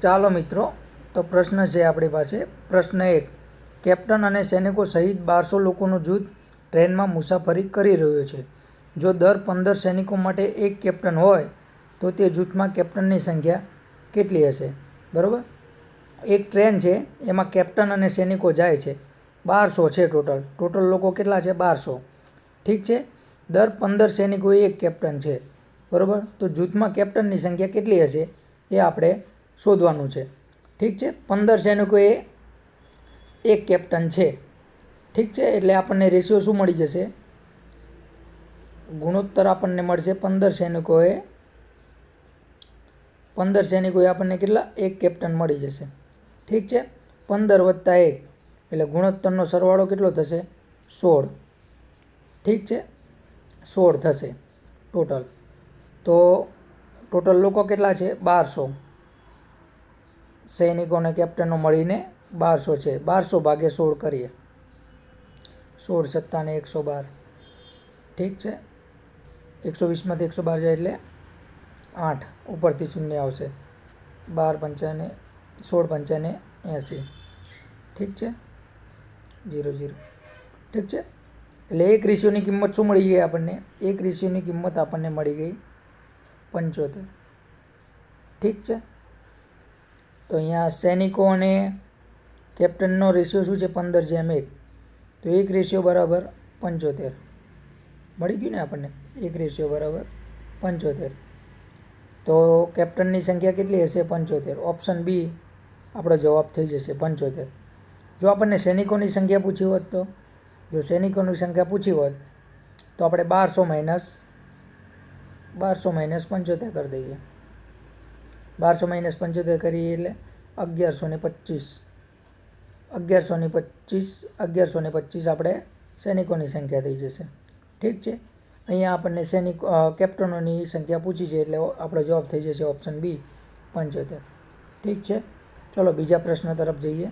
ચાલો મિત્રો, તો પ્રશ્ન છે આપણી પાસે. પ્રશ્ન 1. કેપ્ટન અને સૈનિકો સહિત 1200 લોકોનું જૂથ ટ્રેનમાં મુસાફરી કરી રહ્યું છે. જો દર 15 સૈનિકો માટે એક કેપ્ટન હોય તો તે જૂથમાં કેપ્ટનની સંખ્યા કેટલી હશે? બરાબર. એક ટ્રેન છે, એમાં કેપ્ટન અને સૈનિકો જાય છે. 1200 છે ટોટલ લોકો કેટલા છે? 1200. ઠીક છે. દર 15 સૈનિકોએ એક કેપ્ટન છે. બરાબર. તો જૂથમાં કેપ્ટનની સંખ્યા કેટલી હશે એ આપણે શોધવાનું છે. ઠીક છે. 15 સૈનિકોએ એક કેપ્ટન છે. ઠીક છે. એટલે આપણને રેશિયો શું મળી જશે? ગુણોત્તર આપણને મળશે 15 સૈનિકોએ આપણને કેટલા? એક કેપ્ટન મળી જશે. ઠીક છે. 15 + 1 એટલે ગુણોત્તરનો સરવાળો કેટલો થશે? 16. ઠીક છે. 16 થશે ટોટલ. તો ટોટલ લોકો કેટલા છે? 1200. સૈનિકો અને કેપ્ટનો મળીને 1200 છે. 1200 / 16 કરીએ. 16 × 7 = 112. ઠીક છે. 120માંથી 112 જાય એટલે 8. ઉપરથી શૂન્ય આવશે. 12 × 5 = 16 × 5 = 80. ઠીક છે. 0 0. ઠીક છે. એટલે એક રેશિયોની કિંમત શું મળી ગઈ આપણને? એક રેશિયોની કિંમત આપણને મળી ગઈ 75. ઠીક છે. તો અહીંયા સૈનિકો અને કેપ્ટનનો રેશિયો શું છે? 15:1. તો એક રેશિયો બરાબર 75 મળી ગયું ને આપણને? એક રેશિયો બરાબર 75. તો કેપ્ટનની સંખ્યા કેટલી હશે? 75. ઓપ્શન બી આપણો જવાબ થઈ જશે 75. જો આપણને સૈનિકોની સંખ્યા પૂછી હોત તો? જો સૈનિકોની સંખ્યા પૂછી હોત તો આપણે 1200 - 75 કરી દઈએ. 1200 - 75 કરીએ એટલે 1125. 1125 આપણે સૈનિકોની સંખ્યા થઈ જશે. ઠીક છે. અહીંયા આપણને કેપ્ટનોની સંખ્યા પૂછી છે એટલે આપણો જવાબ થઈ જશે ઓપ્શન બી 75. ઠીક છે. ચલો બીજા પ્રશ્ન તરફ જઈએ.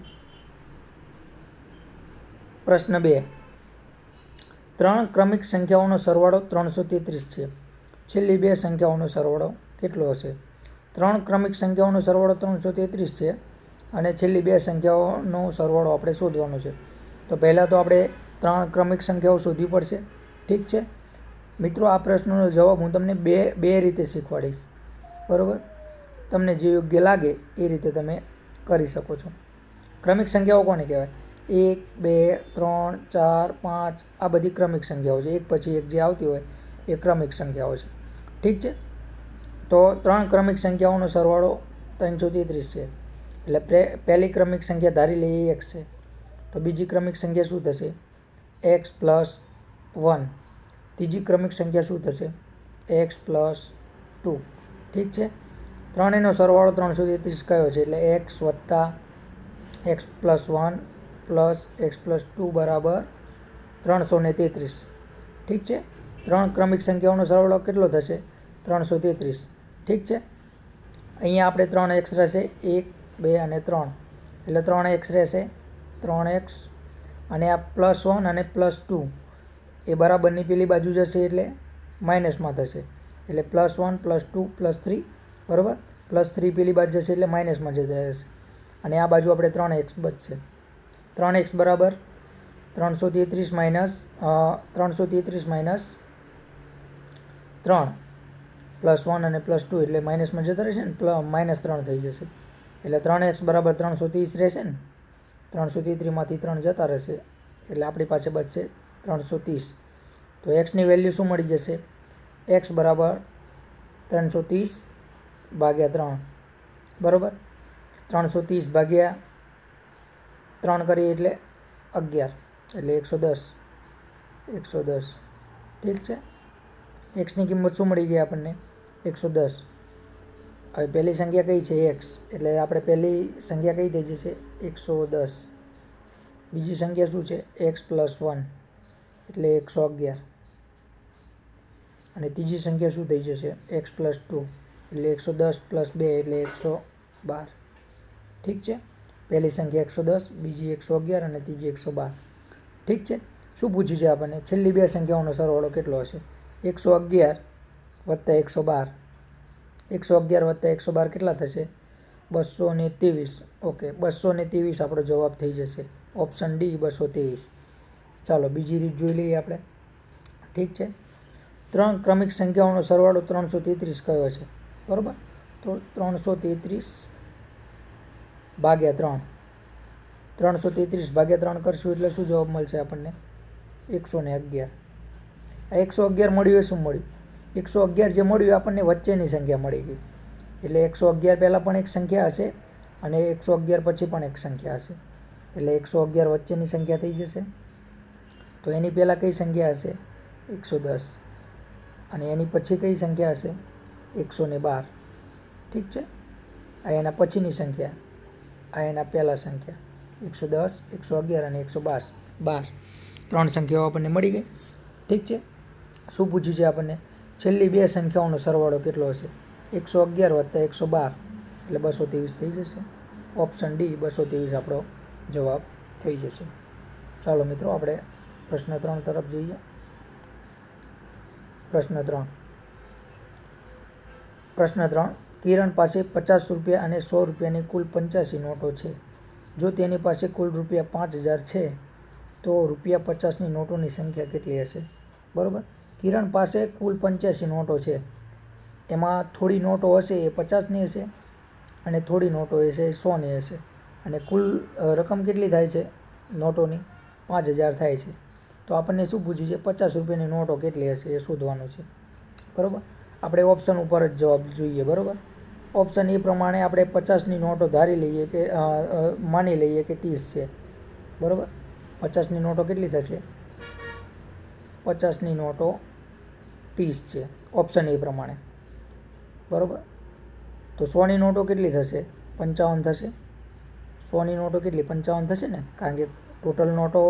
પ્રશ્ન 2. 3 ક્રમિક સંખ્યાઓનો સરવાળો 333 છે. છેલ્લી 2 સંખ્યાઓનો સરવાળો કેટલો હશે? 3 ક્રમિક સંખ્યાઓનો સરવાળો 333 છે અને છેલ્લી 2 સંખ્યાઓનો સરવાળો આપણે શોધવાનો છે. તો પહેલાં તો આપણે 3 ક્રમિક સંખ્યાઓ શોધવી પડશે. ઠીક છે. મિત્રો, આ પ્રશ્નનો જવાબ હું તમને બે રીતે શીખવાડીશ. બરાબર. તમને જે યોગ્ય લાગે એ રીતે તમે કરી શકો છો. ક્રમિક સંખ્યાઓ કોને કહેવાય? 1 2 3 4 5 આ બધી ક્રમિક સંખ્યાઓ છે. એક પછી એક જે આવતી હોય એ ક્રમિક સંખ્યાઓ છે. ઠીક છે. તો 3 ક્રમિક સંખ્યાઓનો સરવાળો 333 છે. એટલે પહેલી ક્રમિક સંખ્યા ધારી લઈએ x છે. તો બીજી ક્રમિક સંખ્યા શું થશે? x + 1. ત્રીજી ક્રમિક સંખ્યા શું થશે? x + 2. ઠીક છે. ત્રણેયનો સરવાળો 333 કયો છે? એટલે x + x + 1 + x + 2 = 333. ઠીક છે. 3 ક્રમિક સંખ્યાઓનો સરવાળો કેટલો થશે? 333. ઠીક છે. અહીંયા આપણે 3x રહેશે, 1 2 અને 3 એટલે 3x રહેશે. 3x અને આ +1 અને +2 એ બરાબરની પેલી બાજુ જશે એટલે માઇનસમાં થશે. એટલે +1 +2 +3 બરાબર. +3 પેલી બાજુ જશે એટલે માઇનસમાં જતા રહેશે. અને આ બાજુ આપણે 3x બચશે. 3x બરાબર 333 - 3 +1 અને +2 એટલે માઇનસમાં જતા રહેશે ને, -3 થઈ જશે. એટલે 3x બરાબર 330 રહેશે ને. 333માંથી 3 જતા રહેશે એટલે આપણી પાસે બચશે 330. તો એક્સની વેલ્યુ શું મળી જશે? x બરાબર 330 / 3 બરાબર. 330 / 3 કરીએ એટલે 11 એટલે 110. ઠીક છે. એક્સની કિંમત શું મળી ગઈ આપણને? 110. હવે પહેલી સંખ્યા કઈ છે? x. એટલે આપણે પહેલી સંખ્યા કઈ થઈ જશે? 110. બીજી સંખ્યા શું છે? x + 1 એટલે 111. અને ત્રીજી સંખ્યા શું થઈ જશે? x + 2 એટલે 110 + 2 એટલે 112. ઠીક છે. પહેલી સંખ્યા 110, બીજી 111 અને ત્રીજી 112. ઠીક છે. શું પૂછ્યું છે આપણને? છેલ્લી 2 સંખ્યાઓનો સરવાળો કેટલો હશે? 111 + 112. 111 + 112 કેટલા થશે? 223. ઓકે, 223 આપણો જવાબ થઈ જશે. Option D 223. ચાલો બીજી રીત જોઈ લઈએ આપણે. ઠીક છે. 3 ક્રમિક સંખ્યાઓનો સરવાળો 333 કયો છે? બરાબર. તો 333 ભાગ્યા 3. 333 ભાગ્યા 3 કરશું એટલે શું જવાબ મળશે આપણને? 111. આ 111 મળ્યું એ શું મળ્યું? 111 જે મળ્યું આપણને વચ્ચેની સંખ્યા મળી ગઈ. એટલે 111 પહેલાં પણ એક સંખ્યા હશે અને 111 પછી પણ એક સંખ્યા હશે. એટલે 111 વચ્ચેની સંખ્યા થઈ જશે. તો એની પહેલાં કઈ સંખ્યા હશે? 110. અને એની પછી કઈ સંખ્યા હશે? 112. ઠીક છે. આ એના પછીની સંખ્યા, આ એના પહેલાં સંખ્યા 110, 111 અને 112. 3 સંખ્યાઓ આપણને મળી ગઈ. ઠીક છે. શું પૂછ્યું છે આપણને? છેલ્લી 2 સંખ્યાઓનો સરવાળો કેટલો હશે? 111 + 112 એટલે 223 થઈ જશે. ઓપ્શન ડી 223 આપણો જવાબ થઈ જશે. ચાલો મિત્રો આપણે પ્રશ્ન 3 તરફ જઈએ. પ્રશ્ન 3. કિરણ પાસે 50 રૂપિયા અને 100 રૂપિયાની કુલ 85 નોટો છે. જો તેની પાસે કુલ રૂપિયા 5000 છે તો રૂપિયા 50ની નોટોની સંખ્યા કેટલી હશે? બરાબર. કિરણ પાસે કુલ 85 નોટો છે. એમાં થોડી નોટો હશે એ 50ની હશે અને થોડી નોટો હશે એ 100ની હશે. અને કુલ રકમ કેટલી થાય છે નોટોની? 5000 થાય છે. તો આપણને શું પૂછ્યું છે? 50 રૂપિયાની નોટો કેટલી હશે એ શોધવાનું છે. બરાબર. આપણે ઓપ્શન ઉપર જ જવાબ જોઈએ. બરાબર. ઓપ્શન એ પ્રમાણે આપણે 50ની નોટો ધારી લઈએ કે માની લઈએ કે 30 છે. બરાબર. 50ની નોટો કેટલી થશે? 50ની નોટો 30 છે. ઓપ્શન એ પ્રમાણે. બરાબર. તો 100ની નોટો કેટલી થશે? 55 થશે. 100ની નોટો કેટલી? 55 થશે ને, કારણ કે ટોટલ નોટો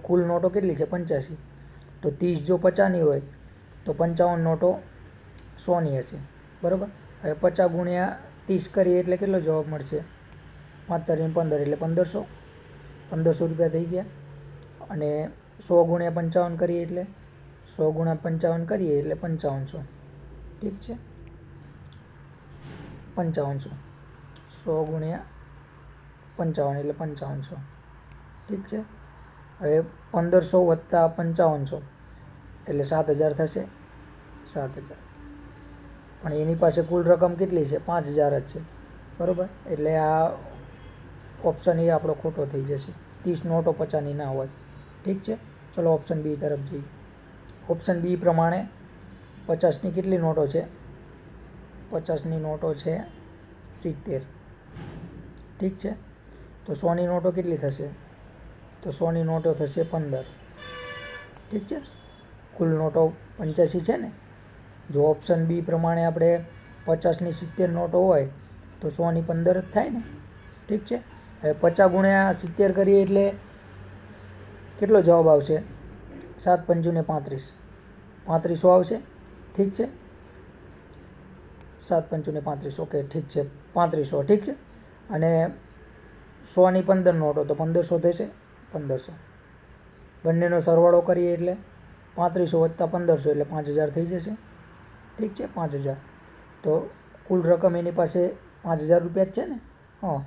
કુલ નોટો કેટલી છે? 85. તો 30 જો 50ની હોય તો 55 નોટો 100ની હશે. બરાબર. હવે 50 ગુણ્યા 30 કરીએ એટલે કેટલો જવાબ મળશે? 5 × 15 એટલે 1500. 1500 રૂપિયા થઈ ગયા. અને 100 ગુણ્યા 55 કરીએ એટલે 100 ગુણ્યા 55 કરીએ એટલે 5500. ઠીક છે. 5500. 100 ગુણ્યા 55 એટલે 5500. ઠીક છે. હવે 1500 વત્તા 5500 એટલે 7000 થશે. 7000. પણ એની પાસે કુલ રકમ કેટલી છે? 5000 જ છે. બરાબર. એટલે આ ઓપ્શન એ આપણો ખોટો થઈ જશે. 30 નોટો 50ની ના હોય. ઠીક છે. ચલો ઓપ્શન બી તરફ જઈએ. ઓપ્શન બી પ્રમાણે 50ની કેટલી નોટો છે? 50ની નોટો છે 70. ઠીક છે. તો 100ની નોટો કેટલી થશે? તો 100ની નોટો થશે 15. ઠીક છે. કુલ નોટો 85 છે ને. જો ઓપ્શન બી પ્રમાણે આપણે 50ની 70 નોટો હોય તો 100ની 15 જ થાય ને. ઠીક છે. હવે 50 ગુણ્યા 70 કરીએ એટલે કેટલો જવાબ આવશે? 7 × 5 = 35. 3500 આવશે. ઠીક છે. 7 × 5 = 35. ઓકે, ઠીક છે. 3500. ઠીક છે. અને 100ની 15 નોટો તો 1500 થશે. 1500. બંનેનો સરવાળો કરીએ એટલે 3500 વત્તા 1500 એટલે 5000 થઈ જશે. ઠીક છે. 5000. તો કુલ રકમ એની પાસે 5000 રૂપિયા જ છે ને. હા.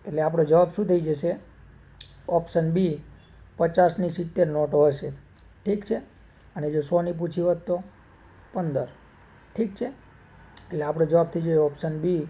એટલે આપણો જવાબ શું થઈ જશે? ઓપ્શન બી 50ની 70 નોટો હશે. ઠીક છે. અને જો 100ની પૂછી હોત તો 15. ઠીક છે. એટલે આપણો જવાબ થઈ જાય ઓપ્શન બી